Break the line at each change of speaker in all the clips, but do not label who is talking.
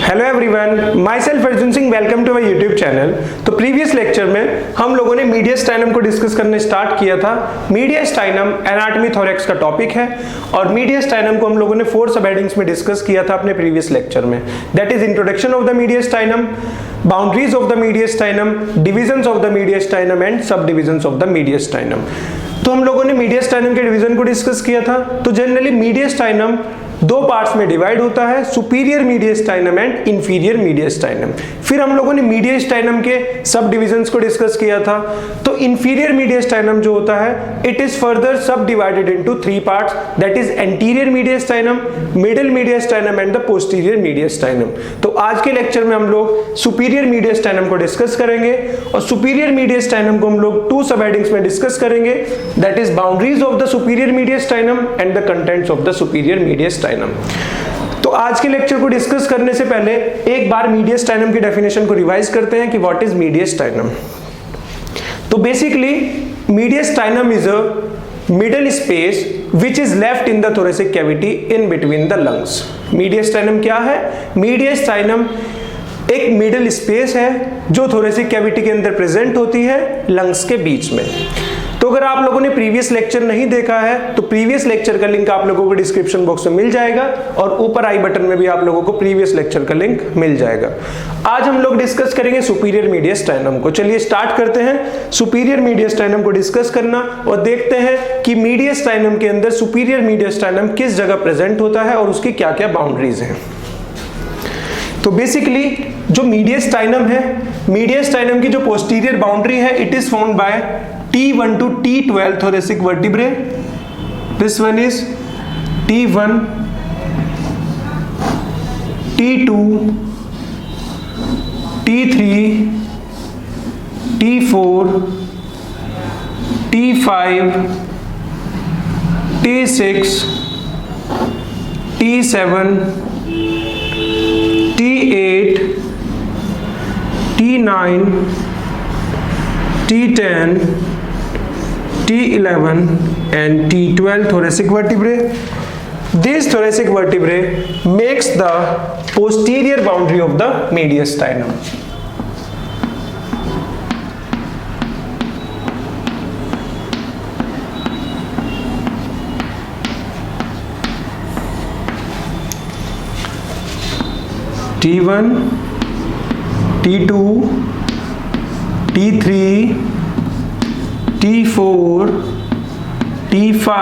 Hello everyone, myself Arjun Singh, welcome to my YouTube channel. तो previous lecture में हम लोगों ने मीडियस्टाइनम को डिस्कस करने स्टार्ट किया था। मीडियस्टाइनम एनाटॉमी थोरैक्स का टॉपिक है और मीडियस्टाइनम को हम लोगों ने 4 सब हेडिंग्स में डिस्कस किया था अपने प्रीवियस लेक्चर में। That is introduction of the mediastinum, boundaries of the mediastinum, divisions of the mediastinum and sub divisions of the mediastinum. तो हम लोगों ने मीडियस्टाइनम के डिवीजन को डिस्कस किया था। तो जनरली मीडियस्टाइनम 2 पार्ट्स में डिवाइड होता है, सुपीरियर मीडियस्टाइनम एंड इंफीरियर मीडियस्टाइनम। फिर हम लोगों ने मीडियस्टाइनम के सब डिविजन्स को डिस्कस किया था। तो इंफीरियर मीडियस्टाइनम जो होता है, it is further sub divided into 3 parts, that is anterior mediastinum, middle mediastinum and the posterior mediastinum. तो आज के लेक्चर में हम लोग सुपीरियर मीडियस्टाइनम को डिस्कस करेंगे और सुपीरियर मीडियस्टाइनम को हम लोग 2 सब हेडिंग्स में डिस्कस करेंगे, that is boundaries of the superior mediastinum and the contents of the superior mediastinum. तो आज के लेक्चर को डिस्कस करने से पहले एक बार मीडियस्टाइनम की डेफिनेशन को रिवाइज करते हैं कि व्हाट इज मीडियस्टाइनम। तो basically mediastinum is a middle space which is left in the thoracic cavity in between the lungs। मीडियस्टाइनम क्या है? मीडियस्टाइनम एक मिडल स्पेस है जो थोरेसिक कैविटी के अंदर प्रेजेंट होती है लंग्स के बीच में। तो अगर आप लोगों ने प्रीवियस लेक्चर नहीं देखा है तो प्रीवियस लेक्चर का लिंक आप लोगों को डिस्क्रिप्शन बॉक्स में मिल जाएगा और ऊपर आई बटन में भी आप लोगों को प्रीवियस लेक्चर का लिंक मिल जाएगा। आज हम लोग डिस्कस करेंगे सुपीरियर मीडियस्टाइनम को। चलिए स्टार्ट करते हैं सुपीरियर मीडियस्टाइनम को डिस्कस करना और देखते हैं कि मीडियस्टाइनम के अंदर सुपीरियर मीडियस्टाइनम किस जगह प्रेजेंट होता है और उसकी क्या क्या बाउंड्रीज हैं। तो बेसिकली जो मीडियस्टाइनम है, मीडियस्टाइनम की जो पोस्टीरियर बाउंड्री है, it is found bye T1 to T12 thoracic vertebrae. This one is T1, T2, T3, T4, T5, T6, T7, T8, T9, T10, T11 and T12 thoracic vertebrae. These thoracic vertebrae makes the posterior boundary of the mediastinum. T1, T2, T3, T4, T5,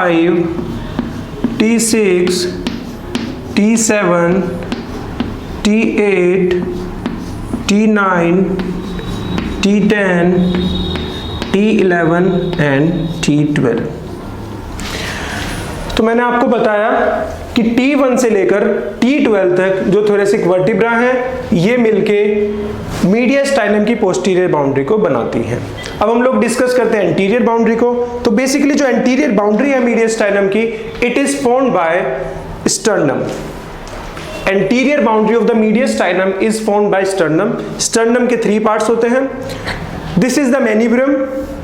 T6, T7, T8, T9, T10, T11 and T12। तो मैंने आपको बताया कि T1 से लेकर T12 तक जो thoracic vertebra है, ये मिलके मीडियस्टाइनम की पोस्टीरियर बाउंड्री को बनाती है। अब हम लोग डिस्कस करते हैं एंटीरियर बाउंड्री को। तो बेसिकली जो एंटीरियर बाउंड्री है मीडियस्टाइनम की, it is formed by sternum. Anterior boundary of the mediastinum is formed by sternum. Sternum के 3 पार्ट्स होते हैं। This is the manubrium,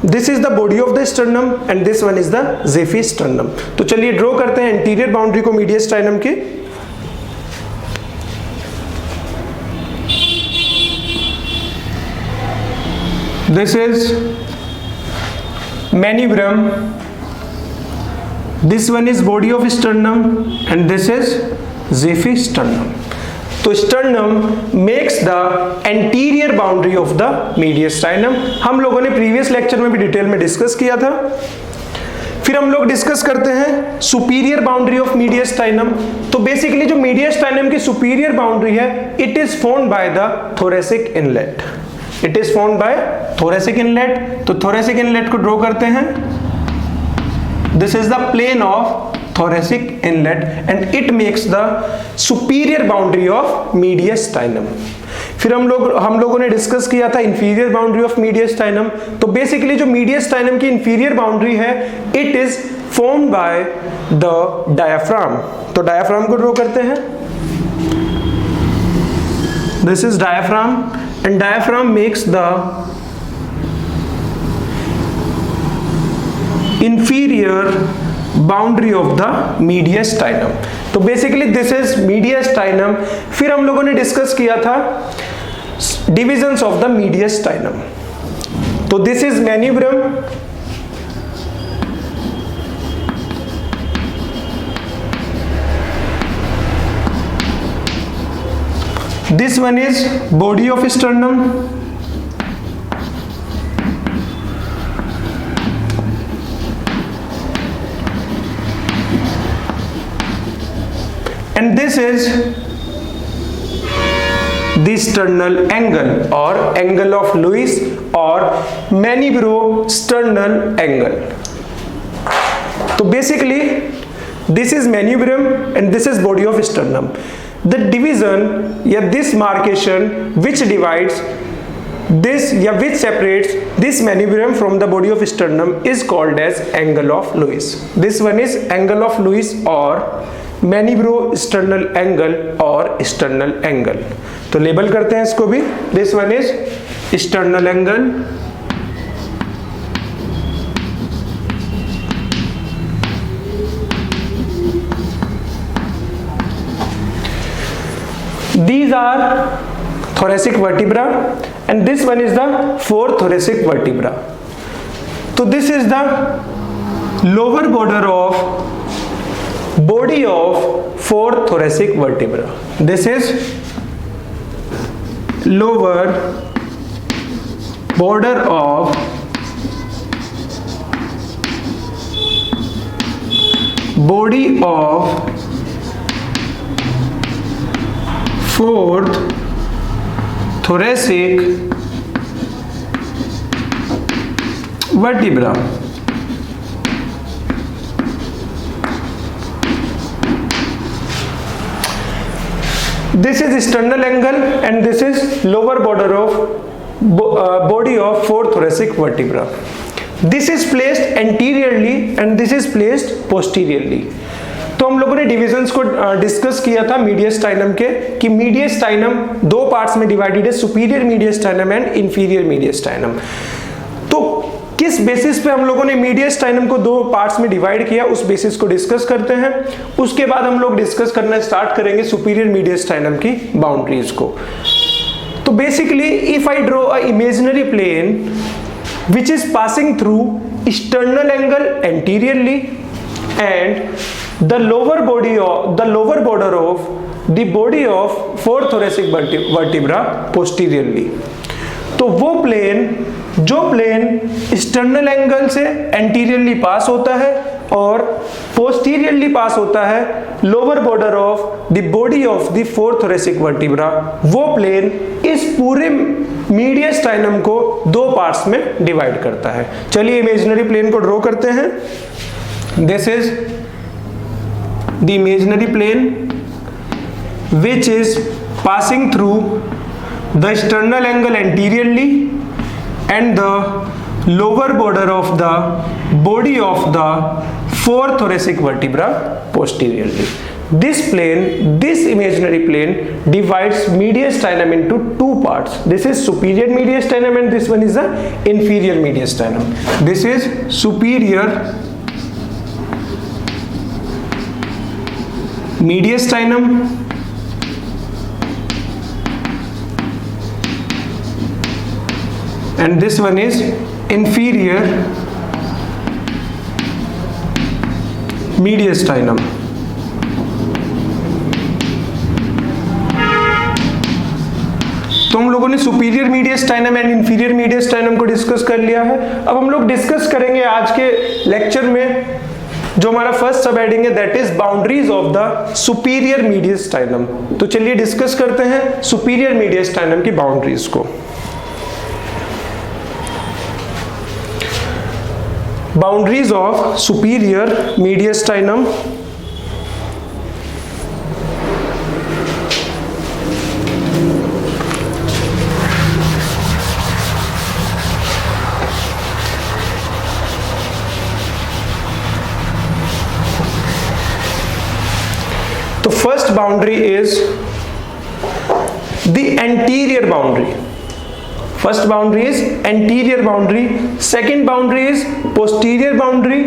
this is the body of the sternum and this one is the xiphisternum. तो चलिए draw करते हैं anterior boundary को मीडियस्टाइनम की। This is menibrum, this one is body of sternum and this is ज़ेफी sternum। तो sternum makes the anterior boundary of the mediastinum। हम लोगों ने प्रीवियस लेक्चर में भी डिटेल में डिस्कस किया था। फिर हम लोग डिस्कस करते हैं सुपीरियर बाउंड्री ऑफ मीडियस्टाइनम। तो बेसिकली जो मीडियस्टाइनम की सुपीरियर बाउंड्री है, it is formed by the thoracic inlet. It is formed by thoracic inlet. तो थोरेसिक इनलेट को ड्रॉ करते हैं। This is the plane of thoracic inlet and it makes the superior boundary of mediastinum. फिर हम लोगों ने discuss किया था इंफीरियर बाउंड्री ऑफ मीडियस्टाइनम। तो बेसिकली जो मीडियस्टाइनम की इंफीरियर बाउंड्री है, it is formed by the diaphragm. तो डायाफ्राम को ड्रॉ करते हैं। This is diaphragm and diaphragm makes the inferior boundary of the mediastinum। तो बेसिकली दिस इज मीडियस्टाइनम। फिर हम लोगों ने डिस्कस किया था डिविजन्स ऑफ द मीडियस्टाइनम। तो this is manubrium, this one is body of sternum, and this is the sternal angle or angle of Lewis or manubrosternal angle. तो basically this is manubrium and this is body of sternum. The division या this marcation which divides this या which separates this manubrium from the body of sternum is called as angle of Lewis. This one is angle of Lewis or manubrosternal angle or sternal angle. तो label करते हैं इसको भी। This one is sternal angle, these are thoracic vertebra and this one is the fourth thoracic vertebra. So this is the lower border of body of fourth thoracic vertebra. This is lower border of body of fourth thoracic vertebra. This is sternal angle and this is lower border of body of fourth thoracic vertebra. This is placed anteriorly and this is placed posteriorly. तो हम लोगों ने divisions को discuss किया था मीडियस्टाइनम के कि मीडियस्टाइनम दो पार्ट्स में डिवाइडेड है, सुपीरियर मीडियस्टाइनम एंड इंफीरियर मीडियस्टाइनम। तो किस बेसिस पे हम लोगों ने मीडियस्टाइनम को दो पार्ट्स में डिवाइड किया उस बेसिस को डिस्कस करते हैं। उसके बाद हम लोग डिस्कस करना स्टार्ट करेंगे सुपीरियर मीडियस्टाइनम की बाउंड्रीज को। तो basically if I draw a imaginary plane which is passing through sternal angle anteriorly and the lower border of the body of fourth thoracic vertebra posteriorly, तो वो प्लेन जो plane sternal angle से anteriorly पास होता है और posteriorly पास होता है lower border of the body of the fourth thoracic vertebra, वो प्लेन इस पूरे मीडियस्टाइनम को दो पार्ट्स में डिवाइड करता है। चलिए इमेजिनरी प्लेन को ड्रॉ करते हैं। This is the imaginary plane which is passing through the sternal angle anteriorly and the lower border of the body of the fourth thoracic vertebra posteriorly. This imaginary plane divides mediastinum into two parts. This is superior mediastinum and this one is the inferior mediastinum. This is superior mediastinum and this one is inferior mediastinum. तो हम लोगों ने superior mediastinum and inferior mediastinum को discuss कर लिया है। अब हम लोग डिस्कस करेंगे आज के लेक्चर में जो हमारा फर्स्ट सब हेडिंग है, that is boundaries of the superior mediastinum. तो चलिए डिस्कस करते हैं सुपीरियर मीडियस्टाइनम की बाउंड्रीज को। Boundaries of superior mediastinum. तो first boundary is the anterior boundary. First boundary is anterior boundary, second boundary is posterior boundary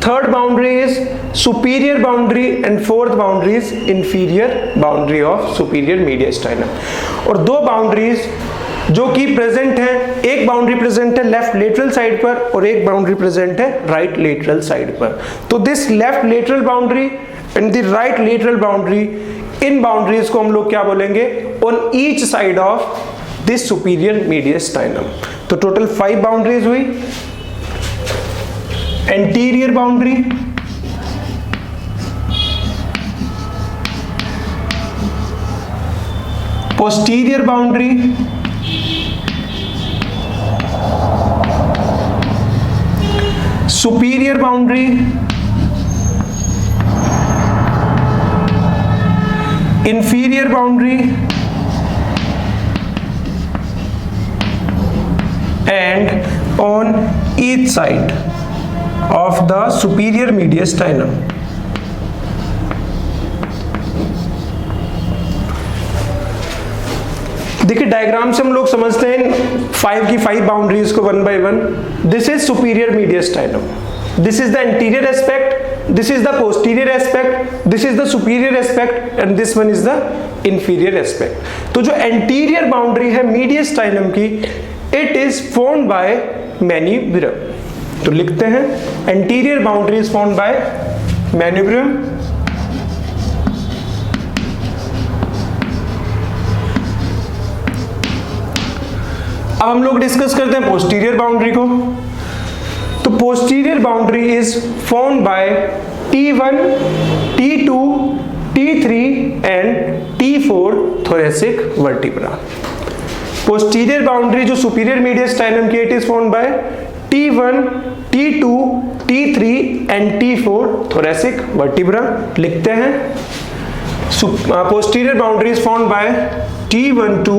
third boundary is superior boundary and fourth boundary is inferior boundary of superior mediastinum. और दो boundaries जो कि present है, एक boundary present है left lateral side पर और एक बाउंड्री प्रेजेंट है राइट लेटरल साइड पर। तो this left lateral boundary and the right lateral boundary, इन बाउंड्रीज को हम लोग क्या बोलेंगे, on each side of this superior mediastinum. तो टोटल 5 बाउंड्रीज हुई। Anterior boundary, posterior boundary, superior boundary, inferior boundary and on each side of the superior mediastinum. देखिए diagram से हम लोग समझते हैं 5 की 5 बाउंड्रीज को one by one. This is superior mediastinum, this is the anterior aspect, this is the posterior aspect, this is the superior aspect and this one is the inferior aspect. तो जो anterior boundary है mediastinum की, it is formed by manubrium. तो लिखते हैं anterior boundary is formed by manubrium. अब हम लोग डिस्कस करते हैं पोस्टीरियर बाउंड्री को। तो posterior boundary is formed bye T1, T2, T3 and T4 thoracic vertebra. Posterior boundary जो सुपीरियर मीडियस्टाइनम की, it is formed bye T1, T2, T3 and T4 thoracic vertebra. लिखते हैं posterior boundary is formed bye T1 to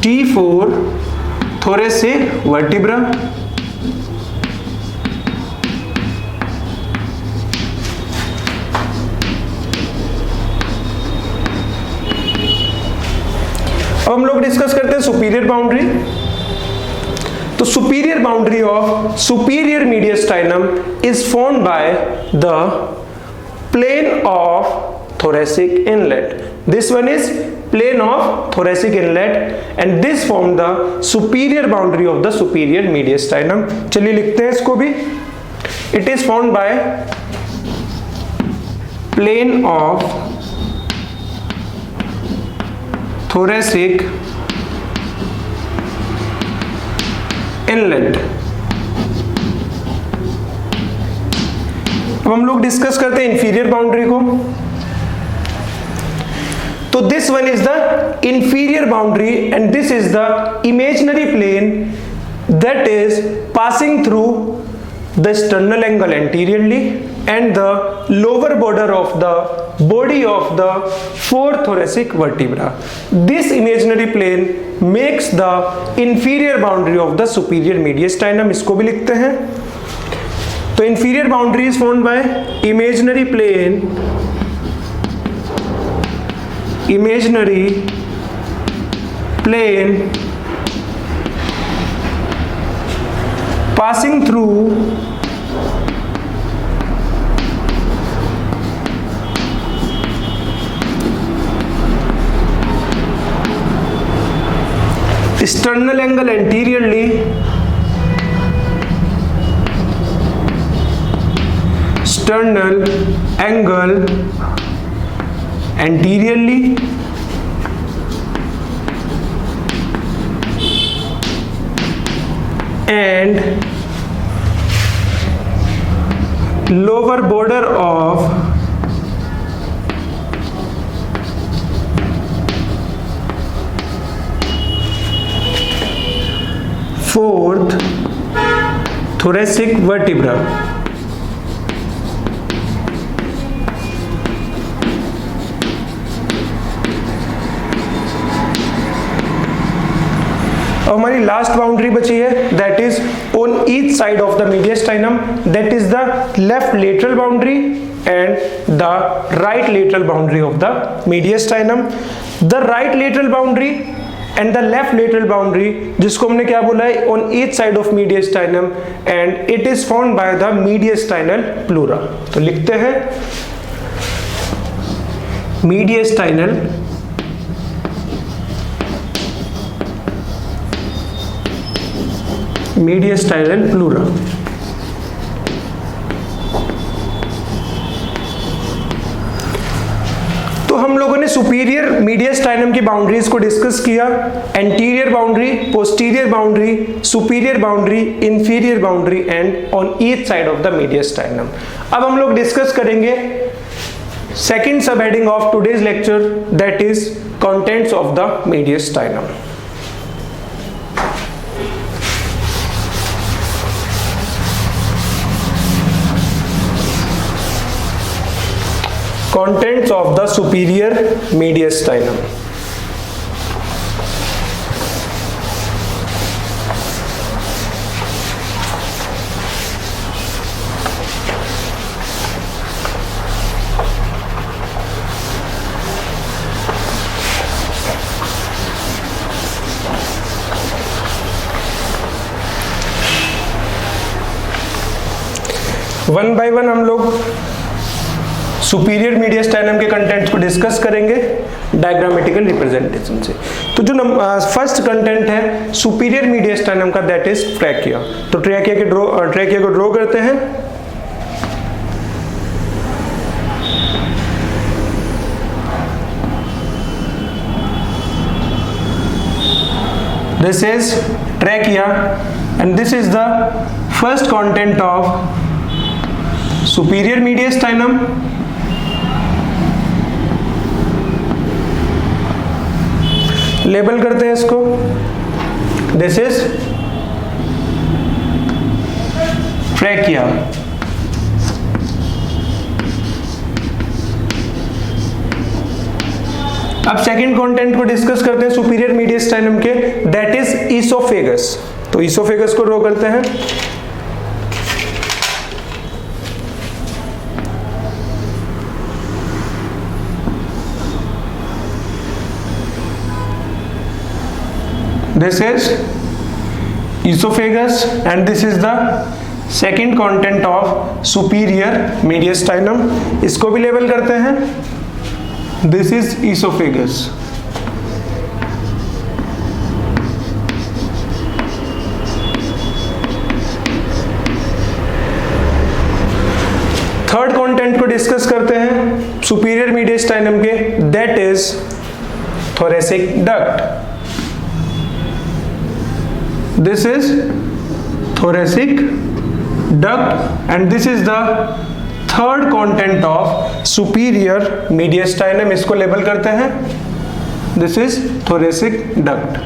T4 thoracic vertebra। अब हम लोग discuss करते हैं superior boundary. तो superior boundary of superior mediastinum is formed by the plane of thoracic inlet. This one is plane of thoracic inlet and this form the superior boundary of the superior mediastinum। चलिए लिखते हैं इसको भी। It is formed by plane of thoracic inlet। अब हम लोग discuss करते हैं इंफीरियर बाउंड्री को। तो this one is the inferior boundary and this is the imaginary plane that is passing through the sternal angle anteriorly and the lower border of the body of the fourth thoracic vertebra। This imaginary plane makes the inferior boundary of the superior mediastinum। इसको भी लिखते हैं। तो inferior boundary is formed by imaginary plane, passing through sternal angle anteriorly, sternal angle anteriorly and lower border of fourth thoracic vertebra। हमारी last boundary बची है that is on each side of the mediastinum, that is the left lateral boundary and the right lateral boundary of the mediastinum. The right lateral boundary and the left lateral boundary जिसको हमने क्या बोला है, on each side of mediastinum and it is found by the mediastinal pleura. तो लिखते हैं मीडियस्टाइनल pleura. तो हम लोगों ने सुपीरियर मीडियस्टाइनम की बाउंड्रीज को डिस्कस किया, anterior boundary, posterior boundary, superior boundary, inferior boundary and on each side of the mediastinum. अब हम लोग डिस्कस करेंगे second sub heading of today's lecture, that is contents of the mediastinum. Contents of the superior mediastinum. One by one हम लोग superior mediastinum के contents को discuss करेंगे diagrammatical representation से। तो जो फर्स्ट कंटेंट है सुपीरियर मीडियस्टाइनम का, दैट इज ट्रैकिया। तो ट्रैकिया को ड्रॉ करते हैं। This is trachea and this is the first content of superior mediastinum. Label करते हैं इसको, दिस इज ट्रैकिया। अब सेकंड कंटेंट को डिस्कस करते हैं सुपीरियर मीडियस्टाइनम के, दैट इज ईसोफेगस। तो ईसोफेगस को ड्रॉ करते हैं। This is esophagus and this is the second content of superior mediastinum। इसको भी लेबल करते हैं, this is esophagus। Third content को डिस्कस करते हैं सुपीरियर मीडियस्टाइनम के, that is thoracic duct। This is thoracic duct and this is the third content of superior mediastinum। इसको label करते हैं, this is thoracic duct।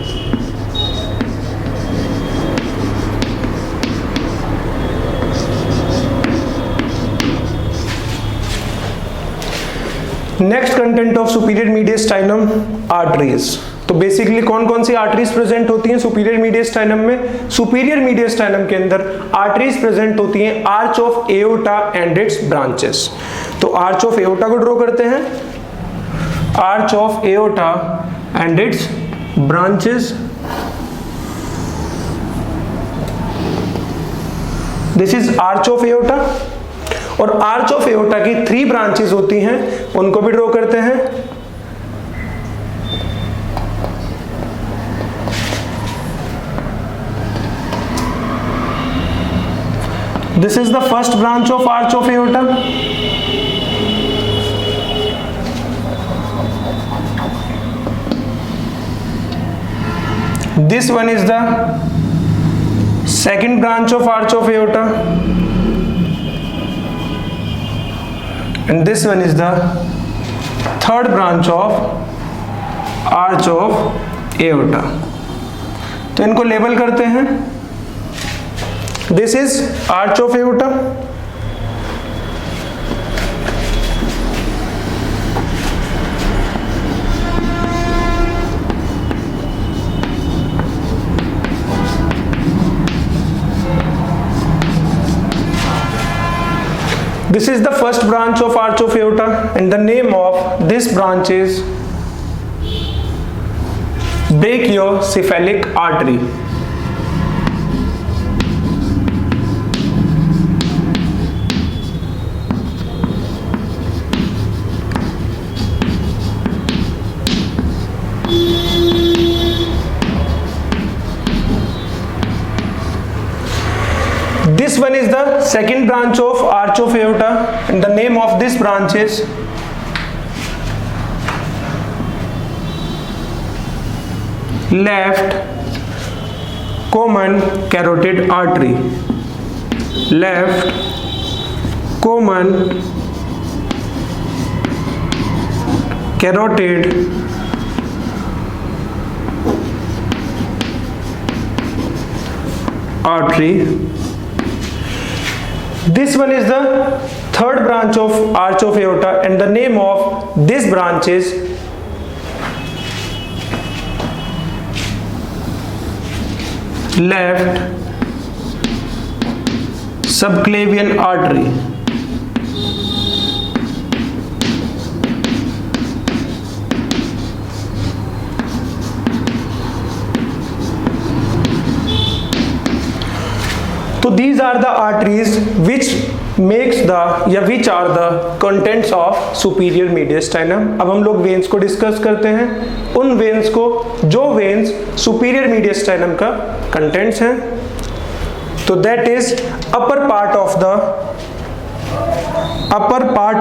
Next content of superior mediastinum, arteries. तो basically कौन कौन सी arteries present होती हैं superior मीडियस्टाइनम में? Superior mediastinum के अंदर आर्टरीज प्रेजेंट होती हैं, arch of aorta and it's branches. तो आर्च ऑफ एओर्टा को ड्रॉ करते हैं, arch of aorta and it's branches. This is arch of aorta. और आर्च ऑफ एओर्टा की 3 ब्रांचेस होती हैं, उनको भी ड्रॉ करते हैं। This is the first branch of arch of aorta. This one is the second branch of arch of aorta, and this one is the third branch of arch of aorta। तो इनको label करते हैं, this is arch of aorta. This is the first branch of arch of aorta and the name of this branch is brachiocephalic artery. This one is the second branch of arch of aorta, and the name of this branch is left common carotid artery. Left common carotid artery. This one is the third branch of arch of aorta, and the name of this branch is left subclavian artery. So these are the arteries which are the contents of superior mediastinum. अब हम लोग veins को discuss करते हैं, उन veins को जो veins superior mediastinum का कंटेंट्स हैं। तो that is upper part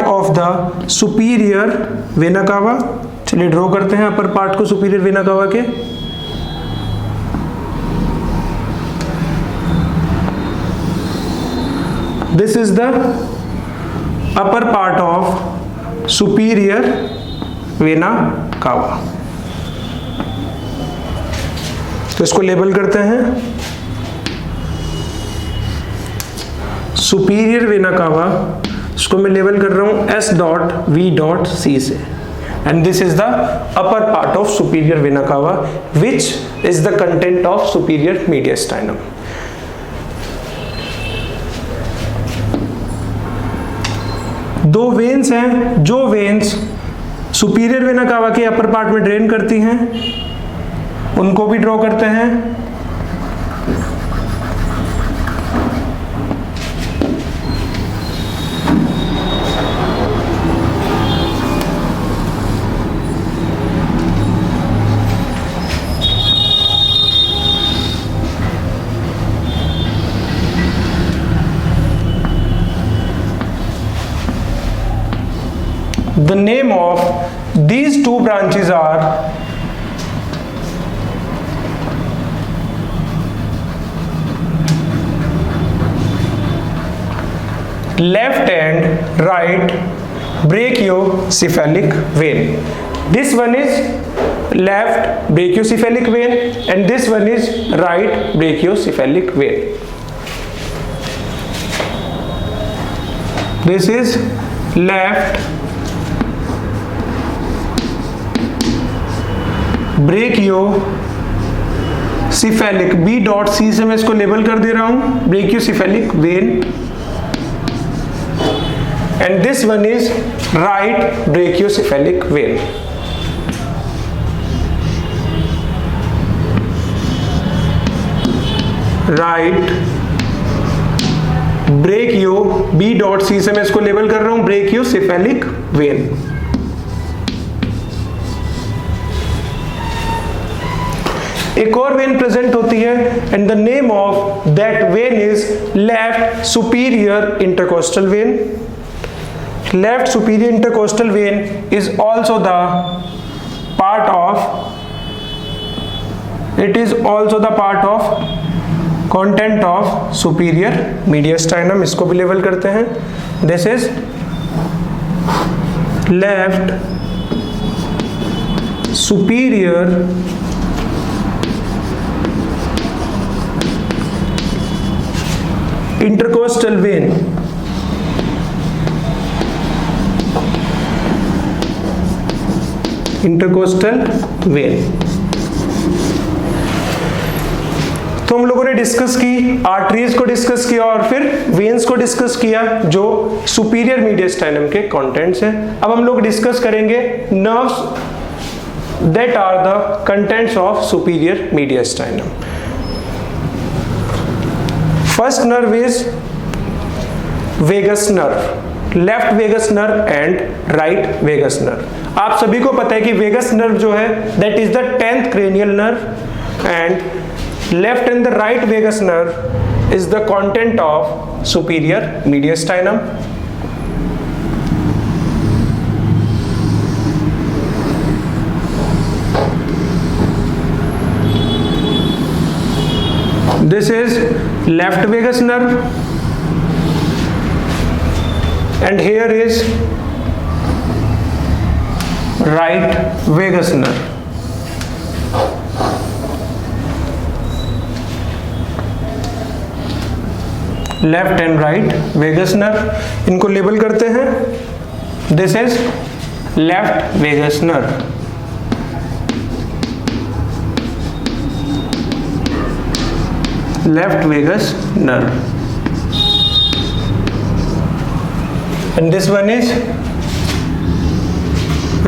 of the superior vena cava. चलिए ड्रॉ करते हैं अपर पार्ट को सुपीरियर वेना कावा के। This is the upper part of superior vena cava। तो इसको लेबल करते हैं सुपीरियर वेना कावा। इसको मैं लेबल कर रहा हूं S.V.C से, and this is the upper part of superior vena cava which is the content of superior mediastinum। दो वेन्स हैं जो वेन्स सुपीरियर वेना कावा के अपर पार्ट में ड्रेन करती हैं, उनको भी ड्रॉ करते हैं। The name of these two branches are left and right brachiocephalic vein. This one is left brachiocephalic vein and this one is right brachiocephalic vein. This is left brachiocephalic B.C से मैं इसको लेबल कर दे रहा हूं brachiocephalic vein, and this one is right brachiocephalic vein. Right brachio B.C से मैं इसको लेबल कर रहा हूं ब्रेकियोसेफेलिक वेन। एक और वेन प्रेजेंट होती है and the name of that vein is left superior intercostal vein. Left superior intercostal vein is also the part of content of superior mediastinum. इसको भी लेवल करते हैं। This is left superior intercostal vein। Intercostal vein. तो हम लोगों ने discuss की आर्टरीज को डिस्कस किया और फिर वेन्स को डिस्कस किया जो सुपीरियर मीडियस्टाइनम के कंटेंट्स हैं। अब हम लोग डिस्कस करेंगे nerves that are the contents of superior mediastinum. First nerve is vagus nerve, left vagus nerve and right vagus nerve. आप सभी को पता है कि वेगस नर्व जो है that is the 10th cranial nerve and left and the right vagus nerve is the content of superior mediastinum. This is left vagus nerve and here is right vagus nerve. Left and right vagus nerve, इनको label करते हैं। This is left vagus nerve. Left vagus nerve and this one is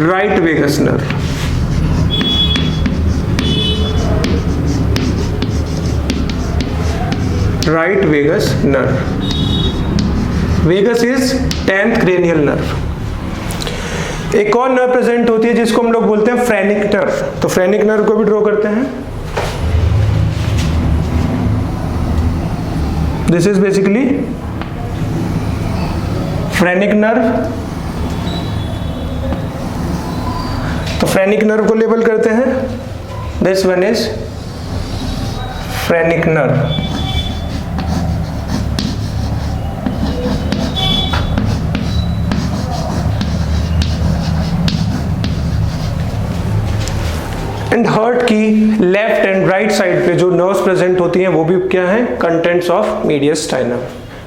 right vagus nerve. Right vagus nerve. Vagus is 10th cranial nerve. एक और nerve present होती है जिसको हम लोग बोलते हैं फ्रेनिक नर्व। तो फ्रेनिक नर्व को भी ड्रॉ करते हैं। This is basically phrenic nerve. तो फ्रेनिक नर्व को लेबल करते हैं। This one is phrenic nerve. And heart की लेफ्ट एंड राइट साइड पे जो नर्व्स प्रेजेंट होती हैं वो भी क्या है, कंटेंट्स ऑफ मीडियस्टाइनम।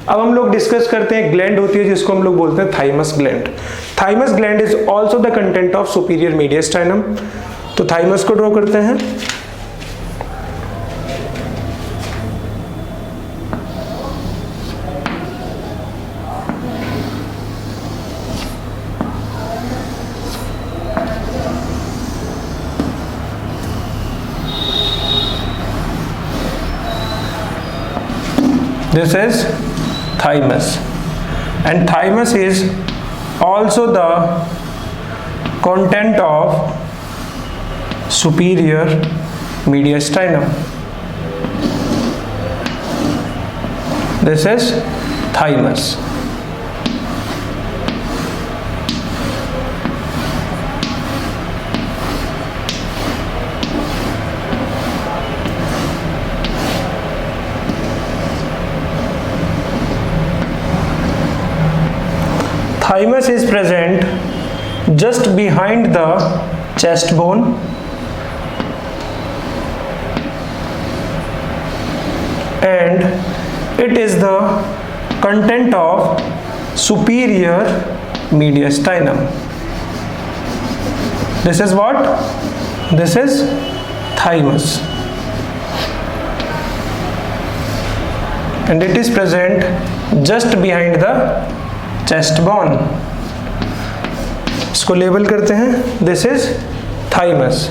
अब हम लोग डिस्कस करते हैं ग्लैंड होती है जिसको हम लोग बोलते हैं thymus gland. Thymus gland is also the content of superior mediastinum. तो थाइमस को ड्रॉ करते हैं। This is thymus and thymus is also the content of superior mediastinum. This is thymus. Thymus is present just behind the chest bone and it is the content of superior mediastinum. This is what? This is thymus and it is present just behind the chest bone. इसको label करते हैं। This is thymus.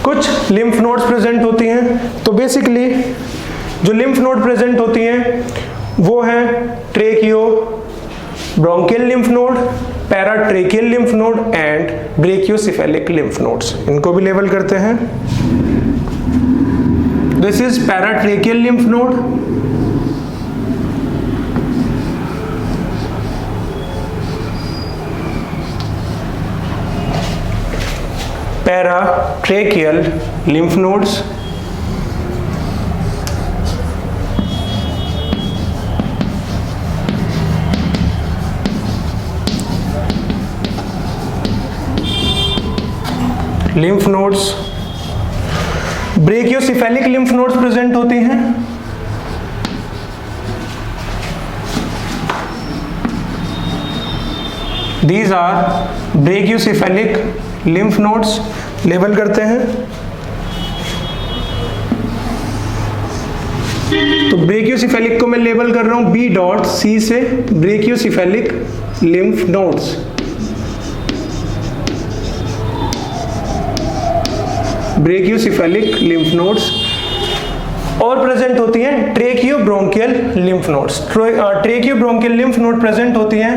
कुछ lymph nodes present होती हैं। तो basically जो lymph node present होती हैं वो है tracheobronchial lymph node, paratracheal lymph node and brachiocephalic lymph nodes. इनको भी लेबल करते हैं। This is paratracheal lymph node, paratracheal lymph nodes, lymph nodes, brachiocephalic lymph nodes present होती हैं। These are brachiocephalic lymph nodes. Label करते हैं। तो brachiocephalic को मैं लेबल कर रहा हूं बी डॉट सी से, brachiocephalic lymph nodes. Brachiocephalic lymph nodes और प्रेजेंट होती हैं tracheobronchial lymph nodes. Tracheobronchial lymph node present होती हैं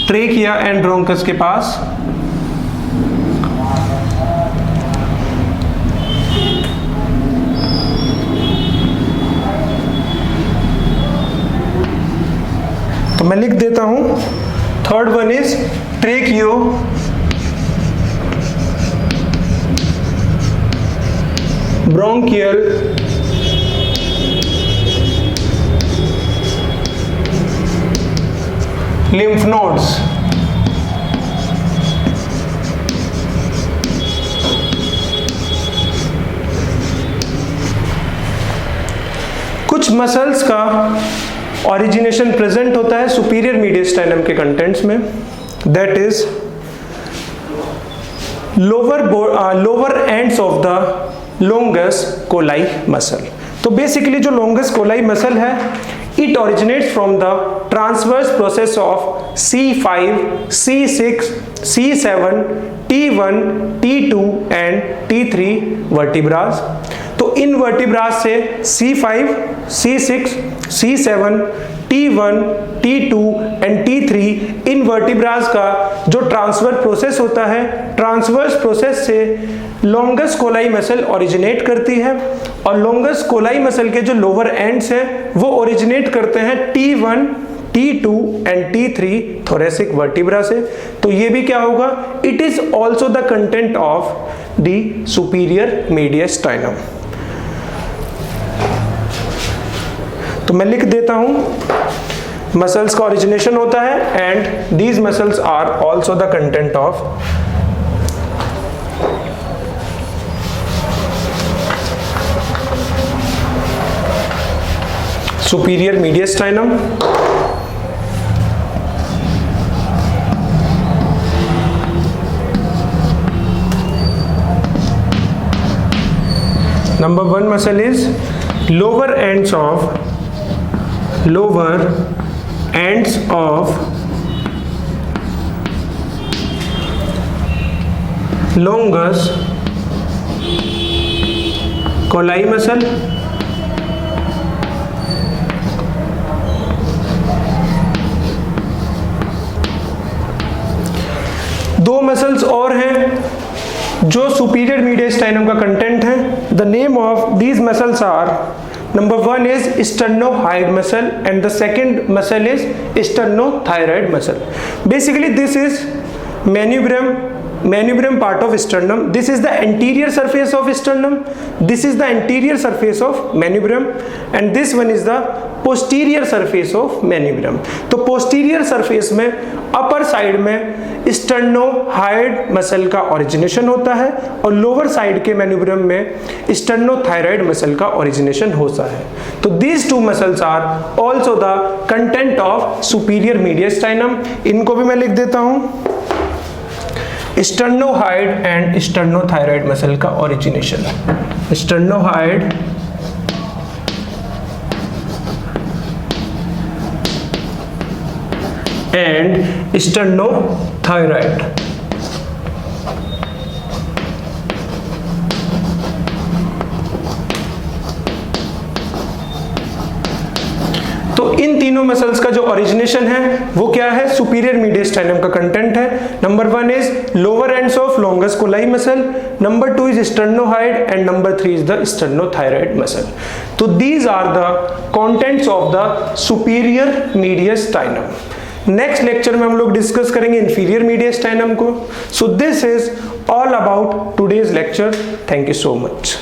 ट्रेकिया एंड ब्रोंकस के पास। तो मैं लिख देता हूं, third one is tracheobronchial lymph nodes। कुछ मसल्स का ओरिजिनेशन प्रेजेंट होता है सुपीरियर मीडियस्टाइनम के कंटेंट्स में, that is lower ends of the longus colli muscle. तो बेसिकली जो लोंगस कोलाई मसल है, it originates from the transverse process of C5, C6, C7, T1, T2 and T3 vertebrae। तो इन vertebras से C5, C6, C7, T1, T2 and T3 in vertebras का जो transfer process होता है, transverse process से longus colli muscle originate करती है और लॉन्गस कोलाई मसल के जो लोअर एंड्स हैं वो ओरिजिनेट करते हैं T1, T2 and T3 thoracic vertebra से। तो ये भी क्या होगा, it is also the content of the superior mediastinum. तो मैं लिख देता हूं, मसल्स का ओरिजिनेशन होता है and these muscles are also the content of superior mediastinum। Number one muscle is lower ends of longus colli muscle. दो muscles और हैं जो सुपीरियर मीडियस्टाइनम का कंटेंट है। The name of these muscles are, number one is sternohyoid muscle and the second muscle is sternothyroid muscle. Basically this is manubrium part of sternum. This is the anterior surface of sternum, this is the anterior surface of manubrium and this one is the posterior surface of manubrium। तो posterior surface में upper side में स्टर्नोहाइड muscle का origination होता है और lower side के manubrium में स्टर्नोथायराइड muscle का ओरिजिनेशन होता है। तो these two muscles are also the content of superior mediastinum. इनको भी मैं लिख देता हूं, स्टर्नोहाइड एंड स्टर्नोथायराइड मसल का ओरिजिनेशन, स्टर्नोहाइड एंड स्टर्नोथायराइड। तो इन तीनों मसल्स का जो ओरिजिनेशन है वो क्या है, सुपीरियर मीडियस्टाइनम का कंटेंट है। Number one is lower ends of longus colli muscle, number two is sternohyoid and number three is the sternothyroid muscle. तो these are the contents of the superior mediastinum. Next lecture में हम लोग discuss करेंगे inferior mediastinum को। So this is all about today's lecture. Thank you so much.